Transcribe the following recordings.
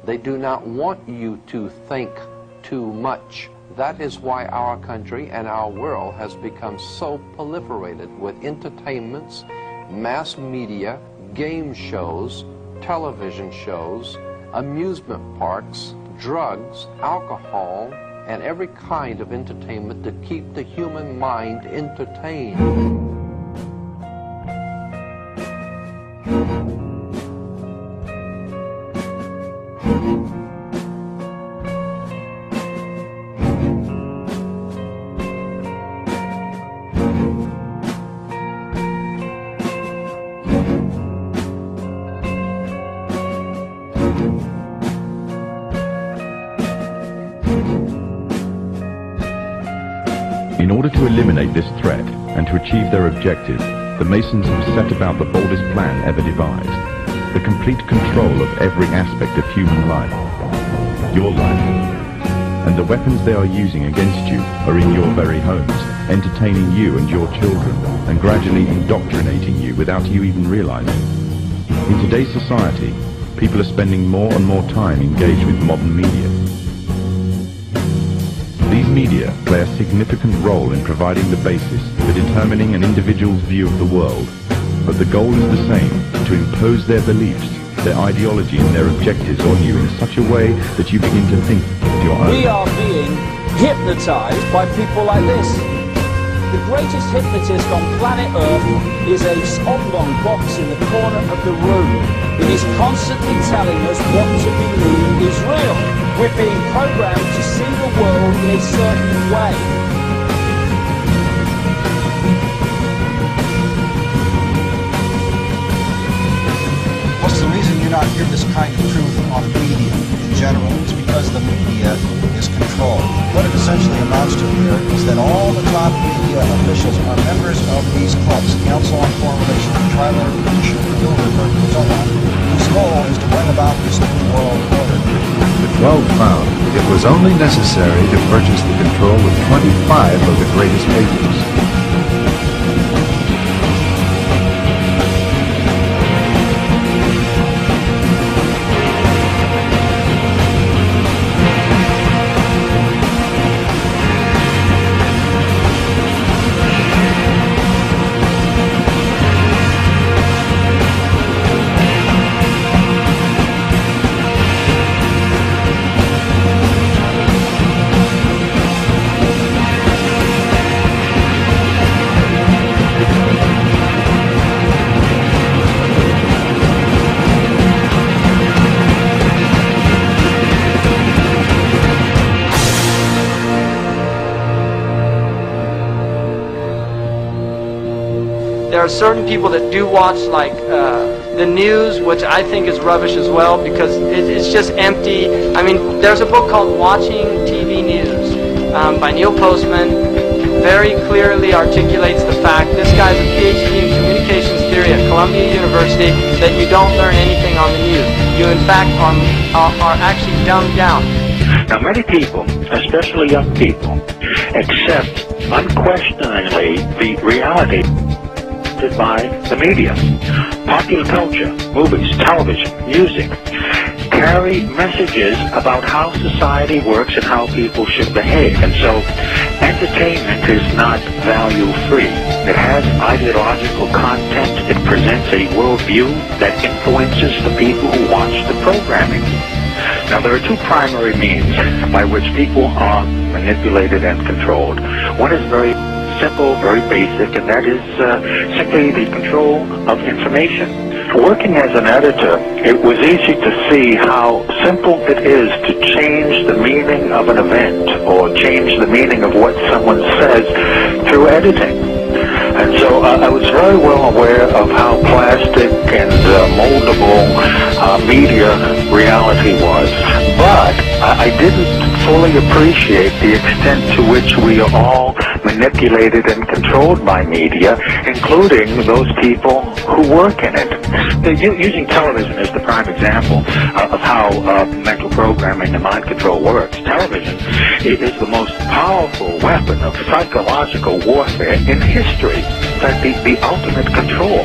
They do not want you to think too much. That is why our country and our world has become so proliferated with entertainments, mass media, game shows, television shows, amusement parks, drugs, alcohol, and every kind of entertainment to keep the human mind entertained. In order to eliminate this threat and to achieve their objective, the Masons have set about the boldest plan ever devised: the complete control of every aspect of human life, your life. And the weapons they are using against you are in your very homes, entertaining you and your children, and gradually indoctrinating you without you even realizing. In today's society, people are spending more and more time engaged with modern media. These media play a significant role in providing the basis for determining an individual's view of the world, but the goal is the same: to impose their beliefs, their ideology and their objectives on you in such a way that you begin to think of your own. We are being hypnotized by people like this. The greatest hypnotist on planet Earth is a oblong box in the corner of the room. It is constantly telling us what to believe is real. We're being programmed to see the world in a certain way. What's the reason you not hear this kind of truth on media in general? It's because the media is controlled. What it essentially amounts to here is that all the top media officials are members of these clubs, Council on Foreign Relations, Trilateral Commission, Bilderberg, and so on, whose goal is to bring about this new world order. The 12 found it was only necessary to purchase the control of 25 of the greatest papers. There are certain people that do watch like the news, which I think is rubbish as well, because it's just empty. I mean, there's a book called Watching TV News by Neil Postman. Very clearly articulates the fact, this guy's a PhD in communications theory at Columbia University, that you don't learn anything on the news. You in fact are actually dumbed down. Now many people, especially young people, accept unquestioningly the reality by the media. Popular culture, movies, television, music carry messages about how society works and how people should behave. And so entertainment is not value-free. It has ideological content. It presents a worldview that influences the people who watch the programming. Now, there are two primary means by which people are manipulated and controlled. One is very simple, very basic, and that is simply the control of information. Working as an editor, it was easy to see how simple it is to change the meaning of an event or change the meaning of what someone says through editing. And so I was very well aware of how plastic and moldable media reality was. But I didn't fully appreciate the extent to which we are all manipulated and controlled by media, including those people who work in it. Using television as the prime example of how mental programming and mind control works, television is the most powerful weapon of psychological warfare in history. In fact, the ultimate control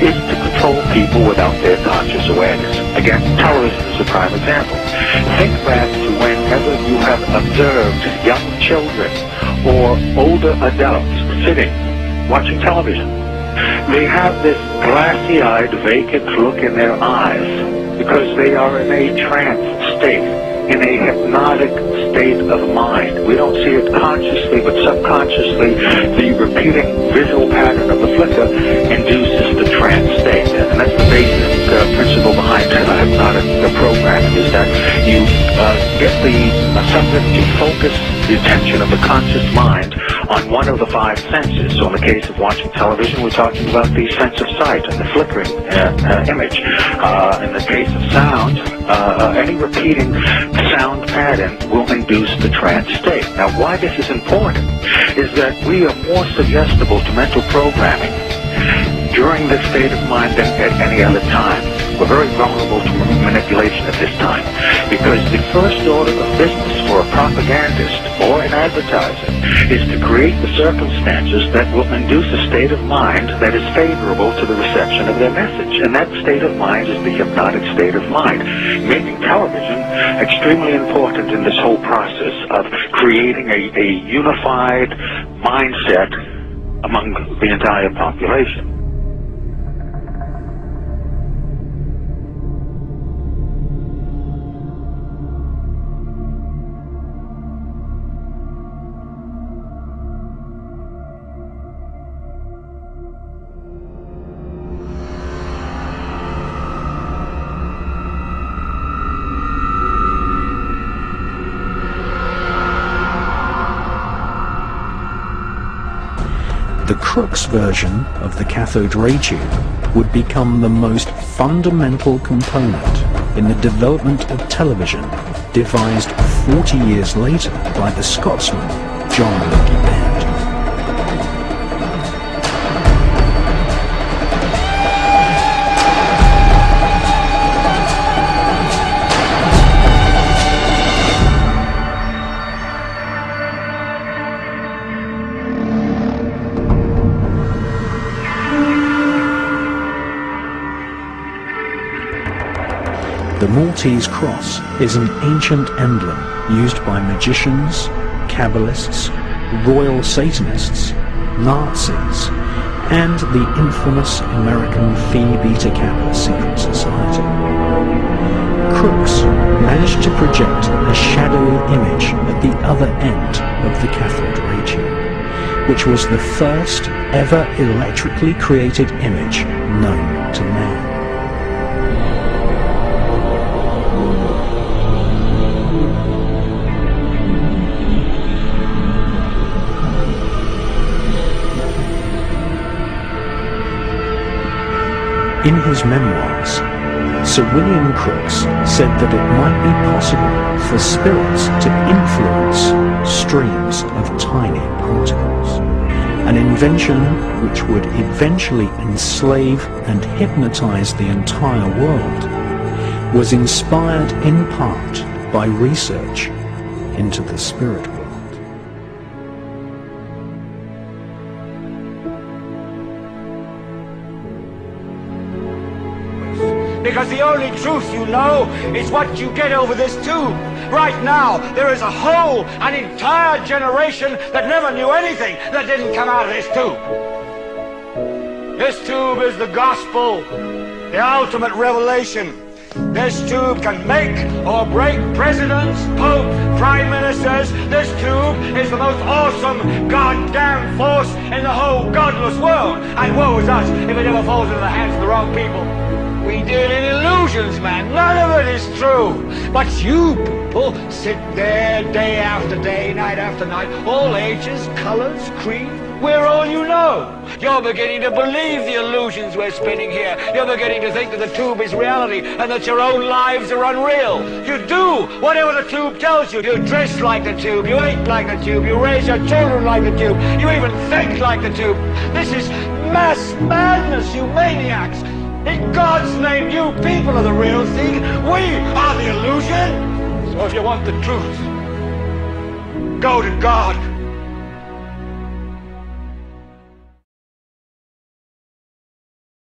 is to control people without their conscious awareness. Again, television is a prime example. Think back to whenever you have observed young children or older adults sitting, watching television. They have this glassy-eyed, vacant look in their eyes because they are in a trance state, in a hypnotic state of mind. We don't see it consciously, but subconsciously, the repeating visual pattern of the flicker induces the trance state. And that's the basic principle behind hypnotic programming, is that you get the subject to focus the attention of the conscious mind on one of the five senses. So in the case of watching television, we're talking about the sense of sight and the flickering image. In the case of sound, any repeating sound pattern will induce the trance state. Now, why this is important is that we are more suggestible to mental programming during this state of mind than at any other time. We're very vulnerable to manipulation at this time because the first order of business for a propagandist or an advertiser is to create the circumstances that will induce a state of mind that is favorable to the reception of their message. And that state of mind is the hypnotic state of mind, making television extremely important in this whole process of creating a unified mindset among the entire population. The Crookes version of the cathode ray tube would become the most fundamental component in the development of television, devised 40 years later by the Scotsman John Logie Baird. The Maltese cross is an ancient emblem used by magicians, Kabbalists, royal Satanists, Nazis, and the infamous American Phi Beta Kappa secret society. Crookes managed to project a shadowy image at the other end of the cathode ray tube, which was the first ever electrically created image known to man. In his memoirs, Sir William Crookes said that it might be possible for spirits to influence streams of tiny particles, an invention which would eventually enslave and hypnotize the entire world, was inspired in part by research into the spirit world. Because the only truth you know is what you get over this tube. Right now, there is a whole, an entire generation that never knew anything that didn't come out of this tube. This tube is the gospel, the ultimate revelation. This tube can make or break presidents, pope, prime ministers. This tube is the most awesome goddamn force in the whole godless world. And woe is us if it ever falls into the hands of the wrong people. We deal in illusions, man. None of it is true. But you people sit there day after day, night after night, all ages, colors, creed. We're all you know. You're beginning to believe the illusions we're spinning here. You're beginning to think that the tube is reality and that your own lives are unreal. You do whatever the tube tells you. You dress like the tube. You eat like the tube. You raise your children like the tube. You even think like the tube. This is mass madness, you maniacs. In God's name, you people are the real thing. We are the illusion. So if you want the truth, go to God.